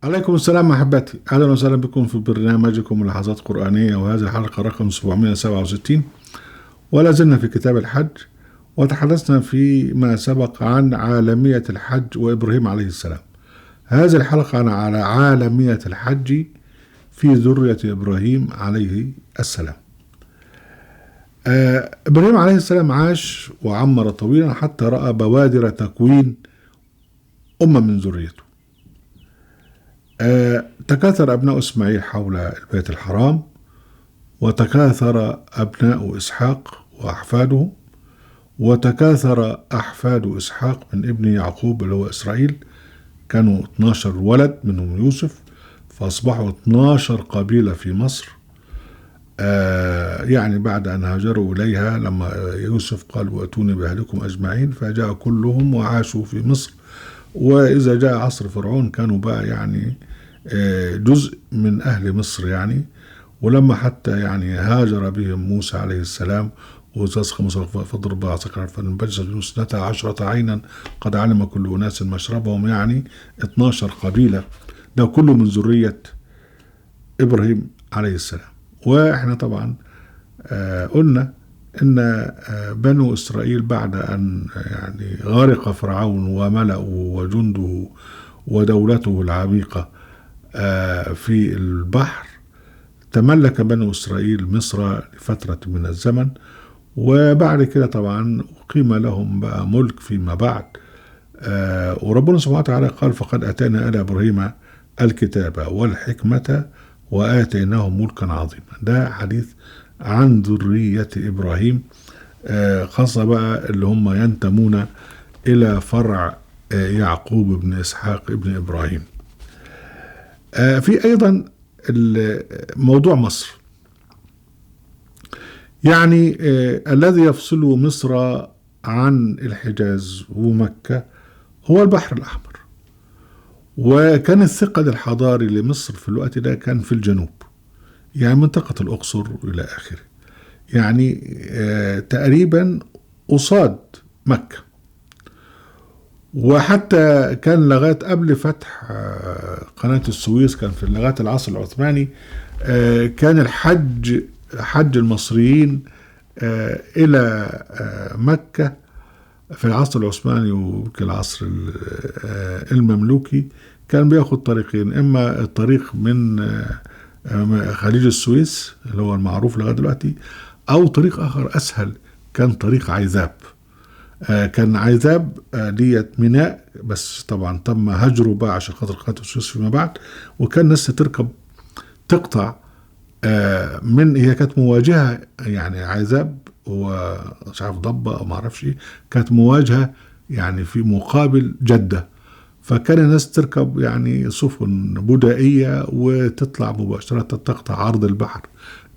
عليكم السلام أحبتي، أهلا وسهلا بكم في برنامجكم لحظات قرآنية، وهذه الحلقة رقم 767. ولا زلنا في كتاب الحج، وتحدثنا فيما سبق عن عالمية الحج وإبراهيم عليه السلام. هذه الحلقة على عالمية الحج في ذرية إبراهيم عليه السلام. إبراهيم عليه السلام عاش وعمر طويلا حتى رأى بوادر تكوين أمة من ذريته. تكاثر أبناء إسماعيل حول البيت الحرام، وتكاثر أبناء إسحاق وأحفاده، وتكاثر أحفاد إسحاق من ابن يعقوب اللي هو إسرائيل. كانوا 12 ولد منهم يوسف، فأصبحوا 12 قبيلة في مصر. يعني بعد أن هاجروا إليها لما يوسف قال وأتوني بأهلكم أجمعين، فجاء كلهم وعاشوا في مصر. وإذا جاء عصر فرعون كانوا بقى يعني جزء من أهل مصر يعني. ولما حتى يعني هاجر بهم موسى عليه السلام وتسقى موسى فاضرب بعصاك فانبجست منه 12 عينا قد علم كل أناس مشربهم، يعني 12 قبيلة، ده كله من ذرية إبراهيم عليه السلام. وإحنا طبعا قلنا إن بنو إسرائيل بعد أن يعني غرق فرعون وملأه وجنده ودولته العميقة في البحر، تملك بنو إسرائيل مصر لفترة من الزمن، وبعد كده طبعا أقيم لهم بقى ملك فيما بعد. وربنا سبحانه وتعالى قال فقد أتانا آل إبراهيم الكتاب والحكمة وآتيناهم ملكا عظيما. ده حديث عن ذرية إبراهيم، خاصة بقى اللي هم ينتمون إلى فرع يعقوب بن إسحاق ابن إبراهيم. في أيضا موضوع مصر، يعني الذي يفصل مصر عن الحجاز ومكة هو البحر الأحمر. وكان الثقل الحضاري لمصر في الوقت ده كان في الجنوب، يعني منطقة الأقصر إلى آخره، يعني تقريبا قصاد مكة. وحتى كان لغاية قبل فتح قناة السويس، كان في لغاية العصر العثماني كان حج المصريين إلى مكة في العصر العثماني وفي العصر المملوكي كان بياخد طريقين، إما الطريق من خليج السويس اللي هو المعروف لغاية دلوقتي، أو طريق آخر أسهل كان طريق عيذاب. كان عيذاب ديت ميناء، بس طبعا تم هجره بقى عشان خاطر قناة السويس فيما بعد. وكان الناس تركب تقطع من هي كانت مواجهة، يعني عيذاب ومش عارف ضبة أو معرفش إيه، كانت مواجهة يعني في مقابل جدة. فكان الناس تركب يعني سفن بدائية وتطلع مباشرة تقطع عرض البحر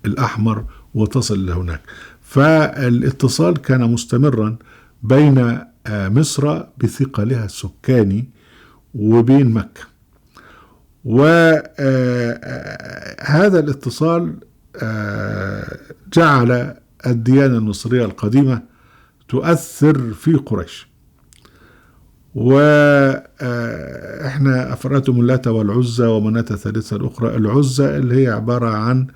الأحمر وتصل لهناك. فالاتصال كان مستمرا بين مصر بثقلها السكاني وبين مكة. وهذا الاتصال جعل الديانة المصرية القديمة تؤثر في قريش. وإحنا أفرأتم اللات والعزى ومناة الثالثة الأخرى. العزى اللي هي عبارة عن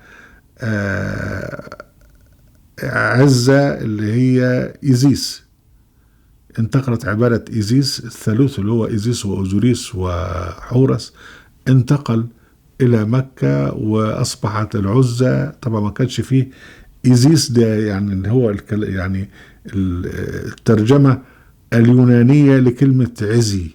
عزة اللي هي إيزيس، انتقلت عبادة إيزيس الثالوث اللي هو إيزيس وأوزوريس وحورس، انتقل إلى مكة وأصبحت العزة. طبعا ما كانش فيه إيزيس ده، يعني اللي هو يعني الترجمة اليونانية لكلمة عزي،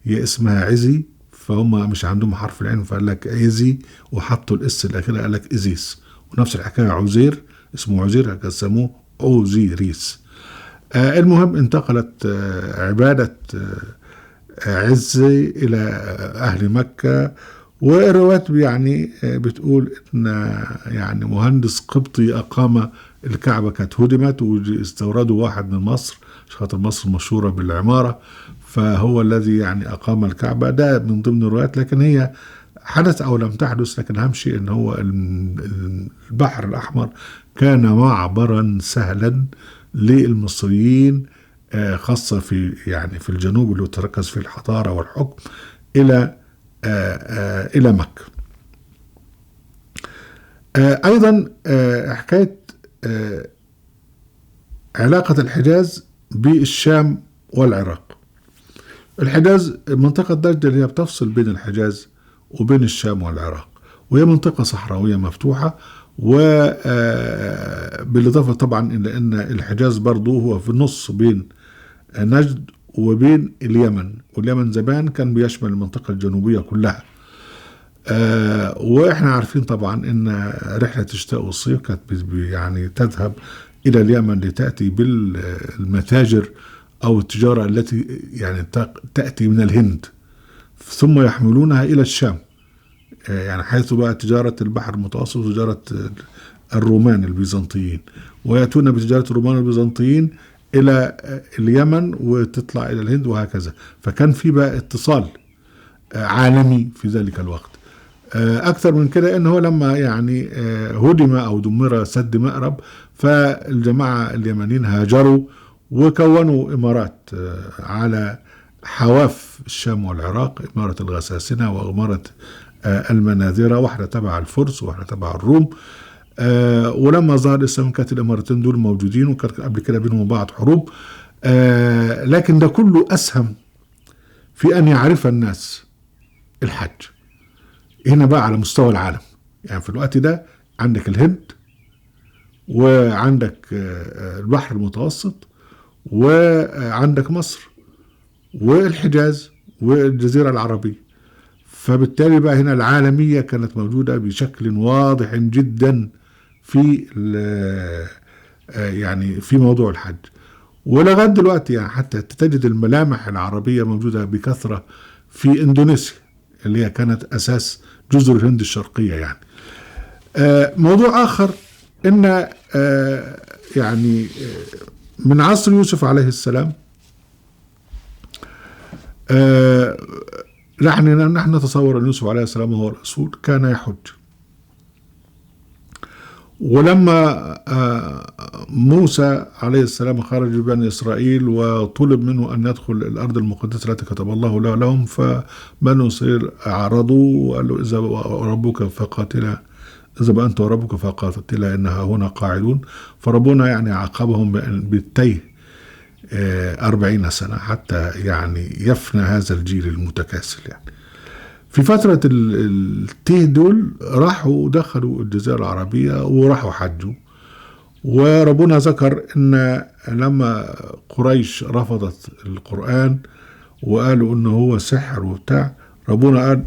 هي اسمها عزي، فهم مش عندهم حرف العين فقال لك عزي وحطوا الاس الاخيره قال لك إيزيس. ونفس الحكايه عزير، اسمه عزير قسموه أوزيريس. المهم انتقلت عبادة عزي إلى أهل مكة. والروايات يعني بتقول إن يعني مهندس قبطي أقام الكعبة، كانت هدمت واستوردوا واحد من مصر عشان خاطر مصر مشهورة بالعمارة، فهو الذي يعني أقام الكعبة. ده من ضمن الروايات، لكن هي حدث أو لم تحدث. لكن أهم شيء إن هو البحر الأحمر كان معبرا سهلا للمصريين، خاصة في يعني في الجنوب اللي تركز في الحضارة والحكم، إلى إلى مكة. أيضا حكاية علاقة الحجاز بالشام والعراق. الحجاز منطقة دجلة اللي هي بتفصل بين الحجاز وبين الشام والعراق، وهي منطقة صحراوية مفتوحة، وبالإضافة طبعا إلى أن الحجاز برضو هو في النص بين نجد وبين اليمن، واليمن زمان كان بيشمل المنطقة الجنوبية كلها. وإحنا عارفين طبعا أن رحلة الشتاء والصيف كانت يعني تذهب إلى اليمن لتأتي بالمتاجر أو التجارة التي يعني تأتي من الهند، ثم يحملونها إلى الشام، يعني حيث بقى تجارة البحر المتوسط وتجارة الرومان البيزنطيين، ويأتون بتجارة الرومان البيزنطيين إلى اليمن وتطلع إلى الهند وهكذا. فكان في بقى اتصال عالمي في ذلك الوقت. أكثر من كده أنه لما يعني هدم أو دمر سد مأرب، فالجماعة اليمنيين هاجروا وكونوا إمارات على حواف الشام والعراق، إمارة الغساسنة وإمارة المناذرة، واحدة تبع الفرس وواحدة تبع الروم. ولما ظهر الإسلام كانت الإمارتين دول موجودين، وكان قبل كده بينهم بعض حروب. لكن ده كله أسهم في أن يعرف الناس الحج هنا بقى على مستوى العالم. يعني في الوقت ده عندك الهند، وعندك البحر المتوسط، وعندك مصر والحجاز والجزيرة العربية. فبالتالي بقى هنا العالمية كانت موجودة بشكل واضح جدا في يعني في موضوع الحج. ولغاية دلوقتي يعني حتى تجد الملامح العربية موجودة بكثرة في إندونيسيا اللي هي كانت أساس جزر الهند الشرقية. يعني موضوع آخر إن يعني من عصر يوسف عليه السلام نحن نتصور أن يوسف عليه السلام هو الرسول كان يحج. ولما موسى عليه السلام خرج ببني إسرائيل وطلب منه أن يدخل الأرض المقدسة التي كتب الله لهم، فبنو إسرائيل أعرضوا وقالوا إذا ربك فقاتلا، إذا أنت وربك فقاتلا إنها هنا قاعدون. فربنا يعني عاقبهم بالتيه 40 سنة حتى يعني يفنى هذا الجيل المتكاسل. يعني في فترة التيه دول راحوا دخلوا الجزيرة العربية وراحوا حجوا. وربنا ذكر ان لما قريش رفضت القرآن وقالوا انه هو سحر وبتاع، ربنا قال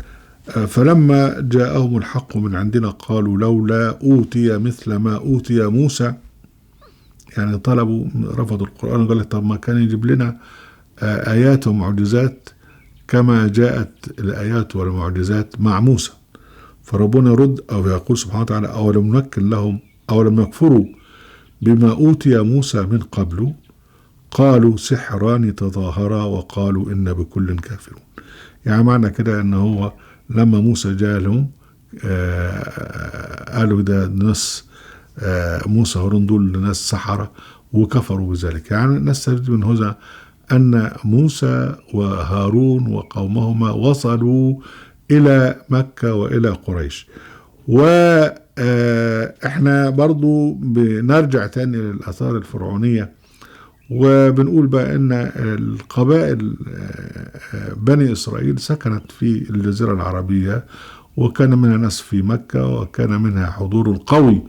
فلما جاءهم الحق من عندنا قالوا لولا أوتي مثل ما أوتي موسى. يعني طلبوا رفضوا القرآن وقال طب ما كان يجيب لنا آيات ومعجزات كما جاءت الآيات والمعجزات مع موسى. فربنا يرد أو يقول سبحانه وتعالى أولم نمكن لهم أولم يكفروا بما أوتي موسى من قبل قالوا سحران تظاهرا وقالوا إن بكل كافرون. يعني معنى كده أنه هو لما موسى جاء لهم قالوا ده ناس موسى هارون دول ناس سحرة وكفروا بذلك. يعني نستفيد من هذا أن موسى وهارون وقومهما وصلوا إلى مكة وإلى قريش. وإحنا برضو بنرجع تاني للآثار الفرعونية وبنقول بقى أن القبائل بني إسرائيل سكنت في الجزيرة العربية، وكان منها ناس في مكة، وكان منها حضور قوي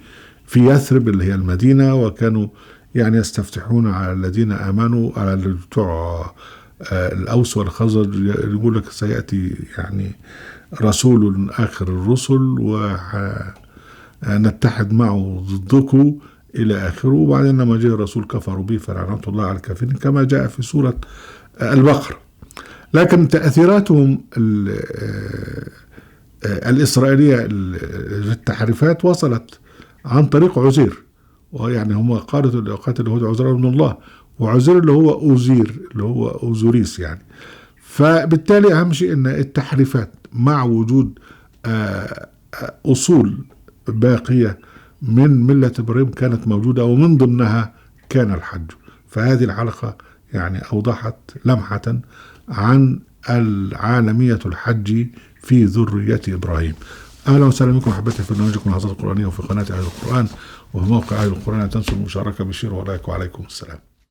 في يثرب اللي هي المدينة، وكانوا يعني يستفتحون على الذين آمنوا على بتوع الأوس والخزرج، يقول لك سيأتي يعني رسول آخر الرسل ونتحد معه ضدكم إلى آخره. وبعدين لما جاء الرسول كفروا به فلعنة الله على الكافرين كما جاء في سورة البقرة. لكن تأثيراتهم الإسرائيلية التحريفات وصلت عن طريق عزير، ويعني هم قالوا قاتل اليهود عزير ابن الله، وعزير اللي هو أوزير اللي هو أوزوريس يعني. فبالتالي أهم شيء أن التحريفات مع وجود أصول باقية من ملة إبراهيم كانت موجودة، ومن ضمنها كان الحج. فهذه الحلقة يعني أوضحت لمحة عن العالمية الحج في ذرية إبراهيم. أهلا وسهلا بكم أحبتي في برنامجكم لحظات القرآنية وفي قناة أهل القرآن وفي موقع أهل القرآن. لا تنسوا المشاركة بالشير واللايك، وعليكم السلام.